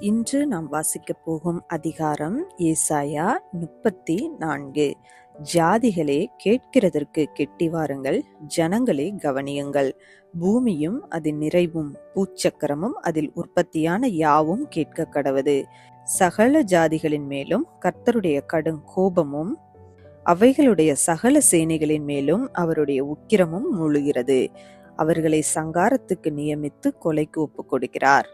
இன்று நாம் வாசிக்கப் போகும் அதிகாரம் ஏசாயா 34. ஜாதிகளே, கேட்கிறதற்கு கெட்டி வாருங்கள், ஜனங்களே கவனியுங்கள். பூமியும் அதன் நிறைவும் பூச்சக்கரமும் அதில் உற்பத்தியான யாவும் கேட்க கடவது. சகல ஜாதிகளின் மேலும் கர்த்தருடைய கடும் கோபமும் அவைகளுடைய சகல சேனைகளின் மேலும் அவருடைய உக்கிரமும் மூழுகிறது. அவர்களை சங்காரத்துக்கு நியமித்து கொலைக்கு ஒப்புக் கொடுக்கிறார்.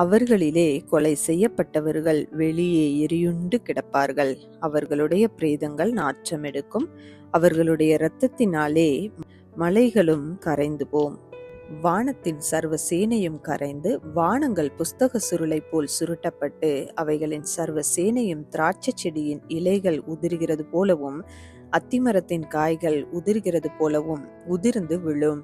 அவர்களிலே கொலை செய்யப்பட்டவர்கள் வெளியே எரியுண்டு கிடப்பார்கள். அவர்களுடைய பிரேதங்கள் நாற்றமெடுக்கும். அவர்களுடைய இரத்தத்தினாலே மலைகளும் கரைந்து போம். வானத்தின் சர்வ சேனையும் கரைந்து, வானங்கள் புஸ்தக சுருளை போல் சுருட்டப்பட்டு, அவைகளின் சர்வ சேனையும் திராட்சை செடியின் இலைகள் உதிர்கிறது போலவும் அத்திமரத்தின் காய்கள் உதிர்கிறது போலவும் உதிர்ந்து விழும்.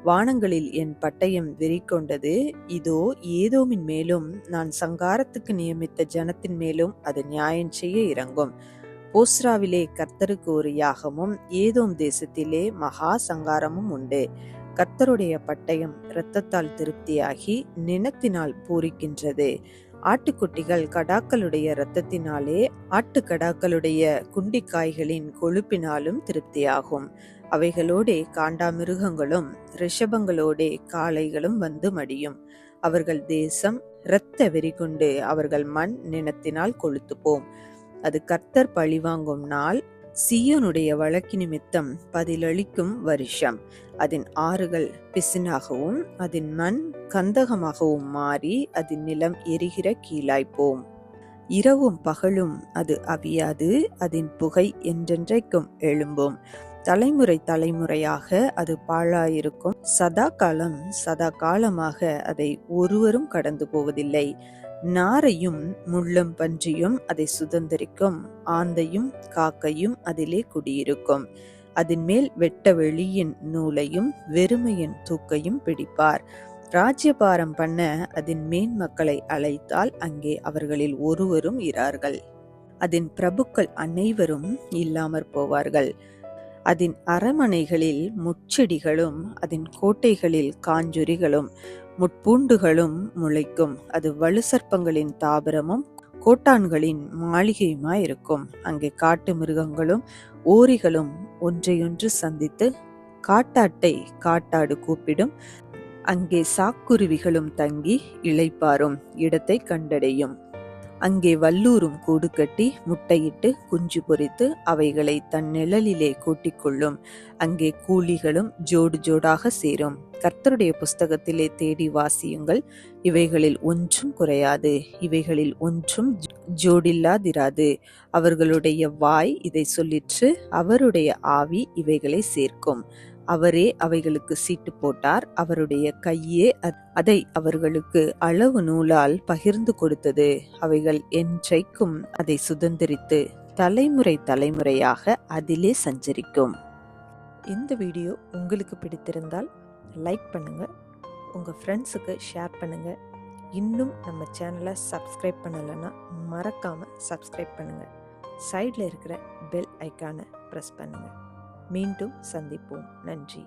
வானங்களில் என் பட்டயம் வெறிகொண்டது. இதோ, ஏதோமின் மேலும் நான் சங்காரத்துக்கு நியமித்த ஜனத்தின் மேலும் அது நியாயம் செய்ய இறங்கும். போஸ்ராவிலே கர்த்தருக்கு ஒரு யாகமும் ஏதோம் தேசத்திலே மகா சங்காரமும் உண்டு. கர்த்தருடைய பட்டயம் இரத்தத்தால் திருப்தியாகி நினத்தினால் பூரிக்கின்றது. ஆட்டுக்குட்டிகள் கடாக்களுடைய இரத்தத்தினாலே ஆட்டுக்கடாக்களுடைய குண்டிக்காய்களின் கொழுப்பினாலும் திருப்தியாகும். அவைகளோடே காண்டாமிருகங்களும் ரிஷபங்களோடே காளைகளும் வந்து மடியும். அவர்கள் தேசம் இரத்த வெறிகொண்டு அவர்கள் மண் நினத்தினால் கொழுத்து போம். அது கர்த்தர் பழிவாங்கும் நாள், சீயோனுடைய வழக்கு நிமித்தம் பதிலளிக்கும் வருஷம். அதன் ஆறுகள் பிசினாகவும் அதன் மண் கந்தகமாகவும் மாறி அதன் நிலம் எரிகிற கீழாய்ப்போம். இரவும் பகலும் அது அவியாது, அதன் புகை என்றென்றைக்கும் எழும்பும். தலைமுறை தலைமுறையாக அது பாழாயிருக்கும். சதா காலமாக அதை ஒருவரும் கடந்து போவதில்லை. நாரையும் முள்ளும் பன்றியும் அதை சுதந்தரிக்கும். ஆந்தையும் காக்கையும் அதிலே குடியிருக்கும். அதன் மேல் வெட்ட வெளியின் நூலையும் வெறுமையின் தூக்கையும் பிடிப்பார். ராஜ்யபாரம் பண்ண அதன் மேன் மக்களை அழைத்தால் அங்கே அவர்களில் ஒருவரும் இரார்கள். அதன் பிரபுக்கள் அனைவரும் இல்லாமற் போவார்கள். அதன் அரமனைகளில் முட்செடிகளும் அதன் கோட்டைகளில் காஞ்சொரிகளும் முட்பூண்டுகளும் முளைக்கும். அது வலுசர்ப்பங்களின் தாபரமும் கோட்டான்களின் மாளிகையுமாயிருக்கும். அங்கே காட்டு மிருகங்களும் ஓரிகளும் ஒன்றையொன்று சந்தித்து காட்டாட்டை காட்டாடு கூப்பிடும். அங்கே சாக்குருவிகளும் தங்கி இளைப்பாறும் இடத்தை கண்டடையும். அங்கே வல்லூரும் கூடு கட்டி முட்டையிட்டு குஞ்சு பொரித்து அவைகளை தன் நிழலிலே கூட்டிக்கொள்ளும். அங்கே கூலிகளும் ஜோடு ஜோடாக சேரும். கர்த்தருடைய புஸ்தகத்திலே தேடி வாசியுங்கள். இவைகளில் ஒன்றும் குறையாது, இவைகளில் ஒன்றும் ஜோடில்லாதிராது. அவர்களுடைய வாய் இதை சொல்லிற்று, அவருடைய ஆவி இவைகளை சேர்க்கும். அவரே அவைகளுக்கு சீட்டு போட்டார், அவருடைய கையே அதை அவர்களுக்கு அளவு நூலால் பகிர்ந்து கொடுத்தது. அவைகள் என்றைக்கும் அதை சுதந்திரித்து தலைமுறை தலைமுறையாக அதிலே சஞ்சரிக்கும். இந்த வீடியோ உங்களுக்கு பிடித்திருந்தால் லைக் பண்ணுங்க, உங்க ஃப்ரெண்ட்ஸுக்கு ஷேர் பண்ணுங்க. இன்னும் நம்ம சேனலை சப்ஸ்கிரைப் பண்ணலைன்னா மறக்காம சப்ஸ்கிரைப் பண்ணுங்க. சைடில் இருக்கிற பெல் ஐக்கானை ப்ரெஸ் பண்ணுங்க. மீண்டும் சந்திப்போம். நன்றி.